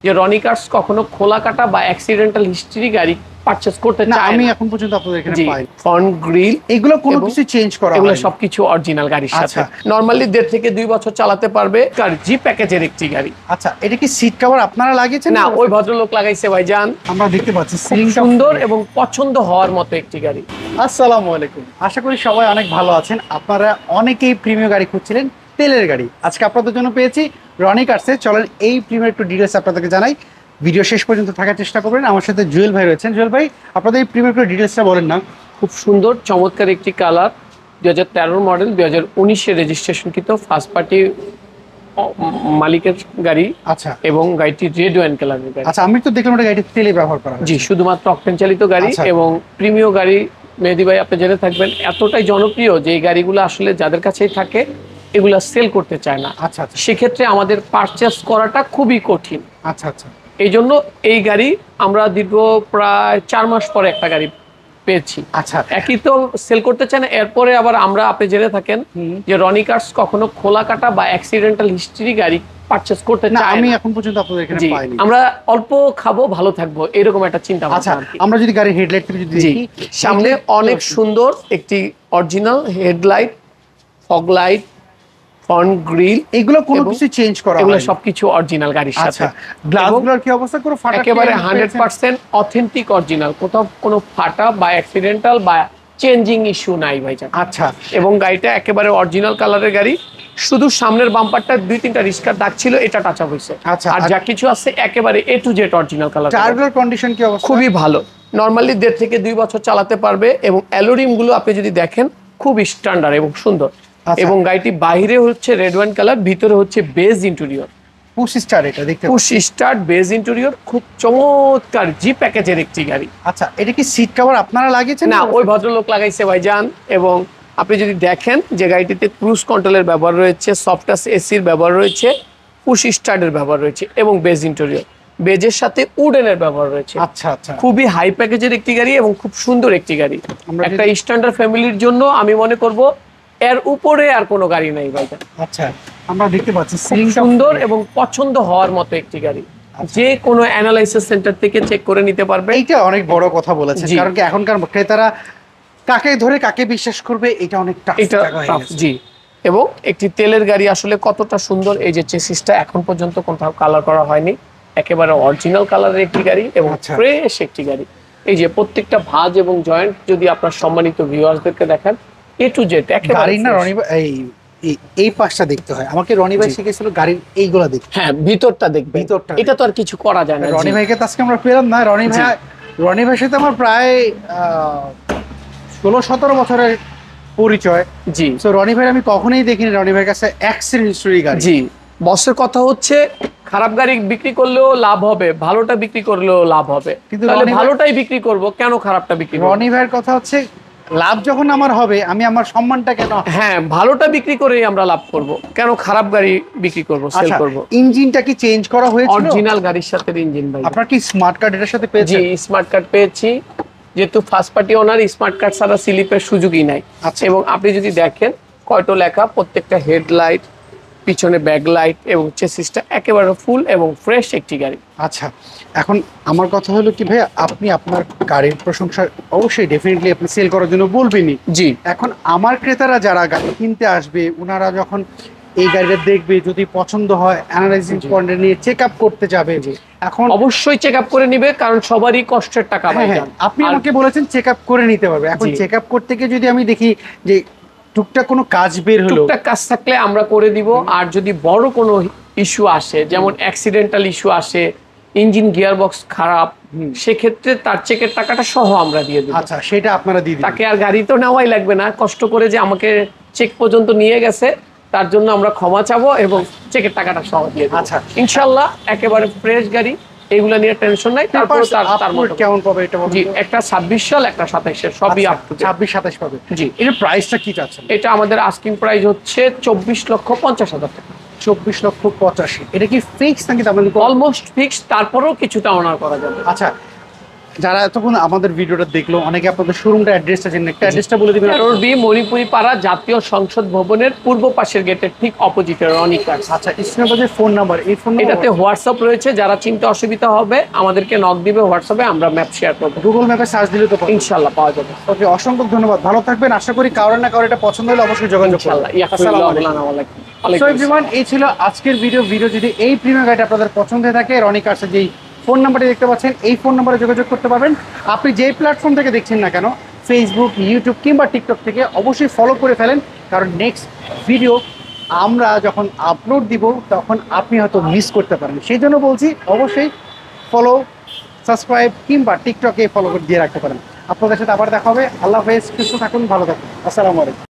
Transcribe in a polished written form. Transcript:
যে রনি কার্স কখনো খোলা কাটা বা অ্যাক্সিডেন্টাল হিস্ট্রি গাড়ি পারচেজ করতে চায় না। আমি এখন পর্যন্ত আপনাদের এখানে পাই ফ্রন্ট গ্রিল এগুলো কোনো কিছু চেঞ্জ করা হয়নি, এগুলো সবকিছু অরিজিনাল গাড়ির সাথে। নরমালি 1.5 থেকে 2 বছর চালাতে পারবে। আর জি প্যাকেজের একটি গাড়ি। আচ্ছা, এটা কি সিট কভার আপনারা লাগিয়েছেন? না, ওই ভদ্রলোক লাগাইছে ভাইজান। আমরা দেখতে পাচ্ছি সুন্দর এবং পছন্দ হওয়ার মতো একটি গাড়ি। আসসালামু আলাইকুম, আশা করি সবাই অনেক ভালো আছেন। আপনারা অনেকেই প্রিমিয়াম গাড়ি খুঁজছিলেন, তেলের গাড়ি। আজকে আপনাদের জন্য পেয়েছি রনি কার্সে। চলেন এই প্রিমিয়াম একটু ডিটেলস আপনাদেরকে জানাই, ভিডিও শেষ পর্যন্ত থাকার চেষ্টা করবেন। আমার সাথে জুয়েল ভাই রয়েছেন। জুয়েল ভাই, আপনাদের এই প্রিমিয়াম একটু ডিটেলসটা বলেন না। খুব সুন্দর চমৎকার একটি কালার, 2013 মডেল, 2019-এ রেজিস্ট্রেশনকৃত, ফার্স্ট পার্টি মালিকের গাড়ি। আচ্ছা, এবং গাড়িটি রেড ওয়াইন কালারের গাড়ি। আচ্ছা, আমি তো দেখলাম এটা গাড়িতে তেলে ব্যবহার করা হয়। জি, শুধুমাত্র অকটেন চালিত গাড়ি। এবং প্রিমিয়াম গাড়ি মেহেদী ভাই আপনি জেনে থাকবেন এতটাই জনপ্রিয় যে এই গাড়িগুলো আসলে যাদের কাছেই থাকে এগুলা সেল করতে চায় না। আচ্ছা, সেক্ষেত্রে আমাদের পারচেস করাটা খুবই কঠিন। আচ্ছা আচ্ছা, এই জন্য এই গাড়ি আমরা দীর্ঘ প্রায় 4 মাস পরে একটা গাড়ি পেয়েছি। আচ্ছা, একই তো সেল করতে চায় না। এরপরে আবার আমরা আপনি জেনে থাকেন যে রনি কার্স কখনো খোলা কাটা বা অ্যাক্সিডেন্টাল হিস্ট্রি গাড়ি পারচেস করতে চায় না। আমি এখন পর্যন্ত আপনাদের এখানে পাইনি। আমরা অল্প খাবো, ভালো থাকবো, এরকম একটা চিন্তা ভাবনা। আচ্ছা, আমরা যদি গাড়ির হেডলাইট থেকে যদি দেখি, সামনে অনেক সুন্দর একটি original headlight, fog light, front grill, এগুলো কোনো কিছু চেঞ্জ করা হয়নি, এগুলো সবকিছু অরিজিনাল গাড়ির সাথে। আচ্ছা, গ্লাসগুলোর কি অবস্থা? কোনো ফাটা? একেবারে 100% অথেন্টিক অরিজিনাল, কোথাও কোনো ফাটা বা অ্যাক্সিডেন্টাল বা চেঞ্জিং ইস্যু নাই ভাইজান। আচ্ছা, এবং গাড়িটা একেবারে অরিজিনাল কালারের গাড়ি। শুধু সামনের বাম্পারটা 2-3টা রিস্কার দাগ ছিল, এটা টাচ আপ হয়েছে। আচ্ছা, আর যা কিছু আছে একেবারে A to Z original colour. টায়ারের কন্ডিশন কি অবস্থা? খুবই ভালো। নরমালি 1.5 থেকে 2 বছর চালাতে পারবে। এবং অ্যালোরিম গুলো আপনি যদি দেখেন খুব স্ট্যান্ডার্ড এবং সুন্দর। এবং গাড়িটি বাইরে হচ্ছে রেড ওয়াইন কালার, ভিতরে হচ্ছে বেজ ইন্টেরিয়র। পুশ স্টার্ট, এটা দেখতে পুশ স্টার্ট বেজ ইন্টেরিয়র, খুব চমৎকার জি প্যাকেজের একটি গাড়ি। আচ্ছা, এটা কি সিট কভার আপনারা লাগিয়েছেন? না, ওই ভদ্রলোক লাগাইছে ভাইজান। এবং আপনি যদি দেখেন যে গাড়িটিতে ক্রুজ কন্ট্রোলের ব্যবহার রয়েছে, সফট টাচ এসির ব্যবহার রয়েছে, পুশ স্টার্টের ব্যবহার রয়েছে এবং বেজ ইন্টেরিয়র, বেজের সাথে উডেনের ব্যবহার রয়েছে। আচ্ছা আচ্ছা, খুবই হাই প্যাকেজের একটি গাড়ি এবং খুব সুন্দর একটি গাড়ি। একটা স্ট্যান্ডার্ড ফ্যামিলির জন্য আমি মনে করব এর উপরে আর কোনো গাড়ি নাই ভাইজান। আচ্ছা, আমরা দেখতে পাচ্ছি সুন্দর এবং পছন্দ হওয়ার মতো একটি গাড়ি। যে কোনো অ্যানালাইসিস সেন্টার থেকে চেক করে নিতে পারবে। এইটা অনেক বড় কথা বলেছেন, কারণ কি এখনকার ক্রেতারা কাকে ধরে কাকে বিশ্বাস করবে, এটা অনেক টাফ। জি, এবং একটি তেলের গাড়ি আসলে কতটা সুন্দর। এই যে চেসিসটা এখন পর্যন্ত কোথাও কালার করা হয়নি, একেবারে অরিজিনাল কালারের একটি গাড়ি এবং ফ্রেশ একটি গাড়ি। এই যে প্রত্যেকটা ভাঁজ এবং জয়েন্ট যদি আপনার সম্মানিত ভিউয়ার্সদেরকে দেখান, A to Z একেবারে না। রনি ভাই, এই পাশটা দেখতে হয়। আমাকে রনি ভাই শিখেছিল গাড়ির এইগুলা দেখতে। হ্যাঁ, ভিতরটা দেখবে। এটা তো আর কিছু করা যায় না। রনি ভাইকে আজকে আমরা পেলাম না। রনি ভাইয়ের সাথে আমার প্রায় 16-17 বছরের পরিচয়। জি, তো রনি ভাই আমি কখনোই দেখিনি রনি ভাইয়ের কাছে অ্যাক্সিডেন্ট হিস্টরি গাড়ি। জি, বসের কথা হচ্ছে খারাপ গাড়ি বিক্রি করলেও লাভ হবে, ভালোটা বিক্রি করলেও লাভ হবে। কিন্তু ভালোটাই বিক্রি করব, কেন খারাপটা বিক্রি করব? রনি ভাইয়ের কথা হচ্ছে লাভ যখন আমার হবে, আমি আমার সম্মানটা কেন? হ্যাঁ, ভালোটা বিক্রি করেই আমরা লাভ করব, কেন খারাপ গাড়ি বিক্রি করব, সেল করব। ইঞ্জিনটা কি চেঞ্জ করা হয়েছিল? অরিজিনাল গাড়ির সাথে ইঞ্জিন ভাই। আপনার কি স্মার্ট কার্ড এর সাথে পেয়েছেন? জি, স্মার্ট কার্ড পেয়েছি। যেহেতু ফার্স্ট পার্টি ওনার, স্মার্ট কার্ড ছাড়া স্লিপের সুযোগই নাই। এবং আপনি যদি দেখেন কয়টো লেখা, প্রত্যেকটা হেডলাইট, পিছনে ব্যাকলাইট এবং চেসিসটা একেবারে ফুল এবং ফ্রেশ একটি গাড়ি। আচ্ছা, এখন আমার কথা হলো কি ভাই, আপনি আপনার গাড়ির প্রশংসা অবশ্যই ডেফিনেটলি আপনি সেল করার জন্য বলবেনই। জি, এখন আমার ক্রেতারা যারা গাড়ি কিনতে আসবে, ওনারা যখন এই গাড়িটা দেখবে, যদি পছন্দ হয় অ্যানালাইজিং পয়েন্টে নিয়ে চেক আপ করতে যাবে। এখন অবশ্যই চেক আপ করে নিবে, কারণ সবারই কষ্টের টাকা ভাইজান। আপনি আমাকে বলেছেন চেক আপ করে নিতে পারবে। এখন চেক আপ করতে গিয়ে যদি আমি দেখি যে টুকটাক কোনো কাজ বের হলো, টুকটাক কাজ থাকলে আমরা করে দিব। আর যদি বড় কোনো ইস্যু আসে, যেমন অ্যাক্সিডেন্টাল ইস্যু আসে, ইঞ্জিন গিয়ার বক্স খারাপ, সেক্ষেত্রে তার চেকের টাকাটা সহ আমরা দিয়ে দেব। আচ্ছা, সেটা আপনারা দিয়ে দিবেন। তাকে আর গাড়ি তো নেওয়াই লাগবে না, কষ্ট করে যে আমাকে চেক পর্যন্ত নিয়ে গেছে তার জন্য আমরা ক্ষমা চাবো এবং চেকের টাকাটা সহ দিয়ে দেব। আচ্ছা, ইনশাআল্লাহ একেবারে ফ্রেশ গাড়ি, এগুলা নিয়ে টেনশন নাই। তারপর তার মতো কেমন পাবে এটা? জি, একটা 26 সাল, একটা 27 এর, সবই আপ টু ডেট। 26-27 পাবে। জি, এর প্রাইসটা কি চাচ্ছেন? এটা আমাদের আস্কিং প্রাইস হচ্ছে 24,50,000 টাকা। 24,85,000। এটা কি ফিক্স নাকি? তার মানে অলমোস্ট ফিক্স, তারপরেও কিছুটা অনার করা যাবে। আচ্ছা, যারা এতক্ষণ আমাদের ভিডিওটা দেখলো, অনেকে আপনাদের শোরুমটা অ্যাড্রেসটা জানেন, একটা অ্যাড্রেসটা বলে দিবেন। 13 বি মণিপুরি পাড়া, জাতীয় সংসদ ভবনের পূর্ব পাশের গেটের ঠিক অপোজিটে রনি কার্স। আচ্ছা, স্ক্রিনে যে ফোন নাম্বার, এই ফোন এটাতে হোয়াটসঅ্যাপ রয়েছে, যারা চিনতে অসুবিধা হবে আমাদেরকে নক দিবে হোয়াটসঅ্যাপে, আমরা ম্যাপ শেয়ার করবো। গুগল ম্যাপে সার্চ দিলে তো ইনশাআল্লাহ পাওয়া যাবে। ওকে, অসংখ্য ধন্যবাদ, ভালো থাকবেন। আশা করি কারোর না কারোর এটা পছন্দ হলে অবশ্যই যোগাযোগ করবেন। ইনশাআল্লাহ। সো এভরিওয়ান, এই ছিল আজকের ভিডিও। যদি এই প্রিমিয়াম গাড়িটা আপনাদের পছন্দ হয়ে থাকে, রনি কার্সের যেই ফোন নাম্বারটি দেখতে পাচ্ছেন, এই ফোন নাম্বারে যোগাযোগ করতে পারবেন। আপনি যেই প্ল্যাটফর্ম থেকে দেখছেন না কেন, ফেসবুক, ইউটিউব কিংবা টিকটক থেকে, অবশ্যই ফলো করে ফেলেন, কারণ নেক্সট ভিডিও আমরা যখন আপলোড দিব তখন আপনি হয়তো মিস করতে পারেন। সেই জন্য বলছি অবশ্যই ফলো, সাবস্ক্রাইব কিংবা টিকটকে ফলো করে দিয়ে রাখতে পারেন। আপনাদের সাথে আবার দেখা হবে। আল্লাহ হাফেজ, সুস্থ থাকুন, ভালো থাকুন, আসসালামু আলাইকুম।